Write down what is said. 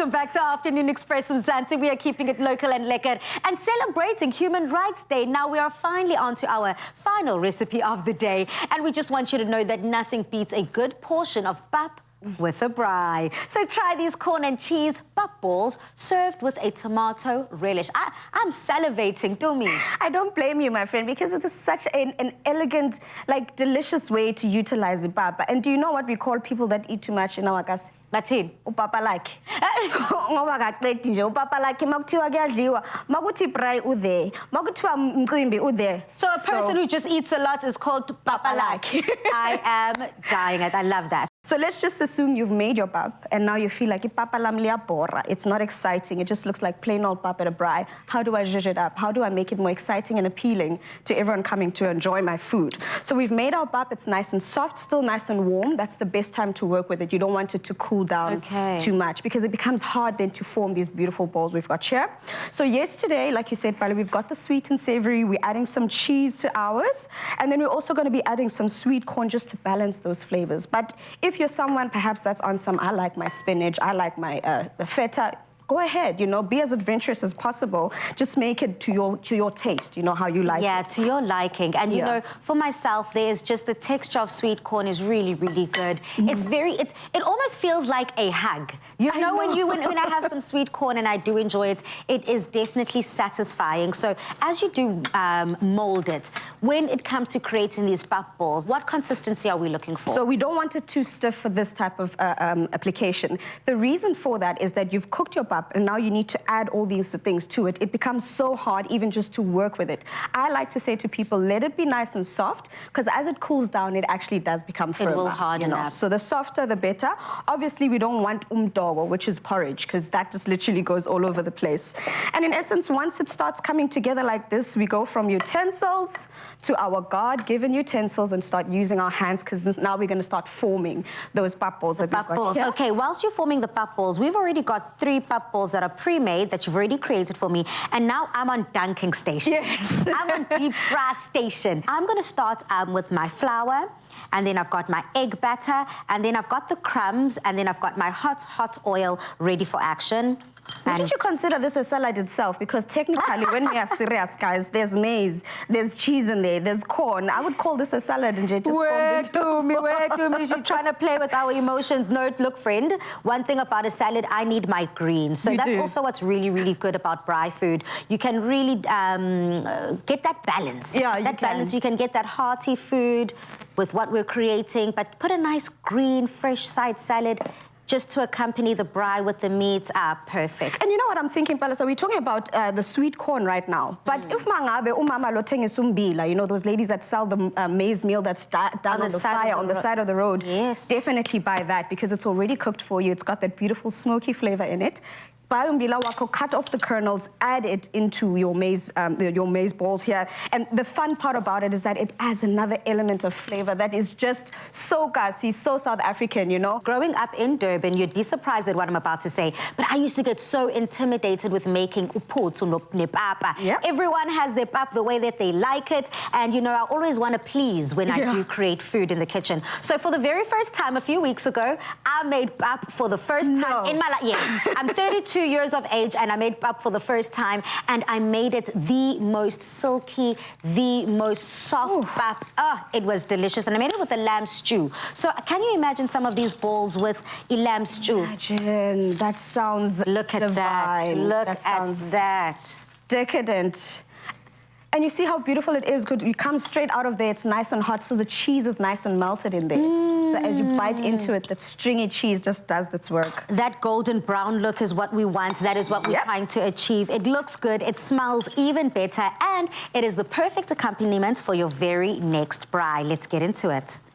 Welcome back to Afternoon Express from Zante. We are keeping it local and lekker and celebrating Human Rights Day. Now we are finally on to our final recipe of the day. And we just want you to know that nothing beats a good portion of pap with a braai. So try these corn and cheese pap balls served with a tomato relish. I'm salivating, Tumi. I don't blame you, my friend, because it is such an elegant, like, delicious way to utilize the pap. And do you know what we call people that eat too much in our case? Bathini? Upapalaki. Ngoba akaqedi nje upapalaki makuthiwa kuyadliwa makuthi braai ude makuthiwa mcimbi ude. So a person who just eats a lot is called papalaki. I am dying it. I love that. So let's just assume you've made your pap and now you feel like it's not exciting. It just looks like plain old pap at a braai. How do I zhuzh it up? How do I make it more exciting and appealing to everyone coming to enjoy my food? So we've made our pap. It's nice and soft, still nice and warm. That's the best time to work with it. You don't want it to cool down too much because it becomes hard then to form these beautiful balls we've got here. So yesterday, like you said, Bali, we've got the sweet and savory. We're adding some cheese to ours. And then we're also going to be adding some sweet corn just to balance those flavors. But if you're someone perhaps that's on some, I like my spinach, I like my feta, go ahead, you know, be as adventurous as possible. Just make it to your taste, you know, how you like it. Yeah, to your liking. And, you know, for myself, there's just the texture of sweet corn is really, really good. It's it almost feels like a hug. You know, when I have some sweet corn and I do enjoy it, it is definitely satisfying. So as you do mold it, when it comes to creating these pap balls, what consistency are we looking for? So we don't want it too stiff for this type of application. The reason for that is that you've cooked your pap and now you need to add all these things to it. It becomes so hard even just to work with it. I like to say to people, let it be nice and soft, because as it cools down, it actually does become firmer. It will harden up. So the softer, the better. Obviously, we don't want umdogo, which is porridge, because that just literally goes all over the place. And in essence, once it starts coming together like this, we go from utensils to our God-given utensils and start using our hands, because now we're going to start forming those pap balls that we've got here. Okay, whilst you're forming the pap balls, we've already got 3 pap balls that are pre-made that you've already created for me, and now I'm on dunking station. Yes. I'm on deep fry station. I'm going to start with my flour, and then I've got my egg batter, and then I've got the crumbs, and then I've got my hot oil ready for action. Wouldn't you consider this a salad itself? Because technically, when we are serious, guys, there's maize, there's cheese in there, there's corn. I would call this a salad, and just where to me? She's trying to play with our emotions. No, look, friend, one thing about a salad, I need my greens. So that's also what's really, really good about braai food. You can really get that balance. Yeah, that balance. You can get that hearty food with what we're creating, but put a nice green, fresh side salad just to accompany the braai with the meats are perfect. And you know what I'm thinking, Pala? So we're talking about the sweet corn right now. But if mangabe umama lothenga umbila, you know, those ladies that sell the maize meal that's done on the fire on the side of the road, definitely buy that because it's already cooked for you. It's got that beautiful smoky flavor in it. Buy umbila wako, cut off the kernels, add it into your maize balls here. And the fun part about it is that it adds another element of flavor that is just so gassy, so South African, you know. Growing up in Durban, you'd be surprised at what I'm about to say, but I used to get so intimidated with making uphuthu nepapa. Everyone has their pap the way that they like it, and you know, I always want to please when I do create food in the kitchen. So for the very first time a few weeks ago, I made pap for the first time in my life. Yeah, I'm 32 years of age and I made pap for the first time, and I made it the most silky, the most soft pap. It was delicious, and I made it with a lamb stew. So can you imagine some of these balls with a lamb stew? Imagine, that sounds Look at that. Look at that. Decadent. And you see how beautiful it is. It comes straight out of there. It's nice and hot, so the cheese is nice and melted in there. So as you bite into it, that stringy cheese just does its work. That golden brown look is what we want. That is what we're trying to achieve. It looks good. It smells even better. And it is the perfect accompaniment for your very next braai. Let's get into it.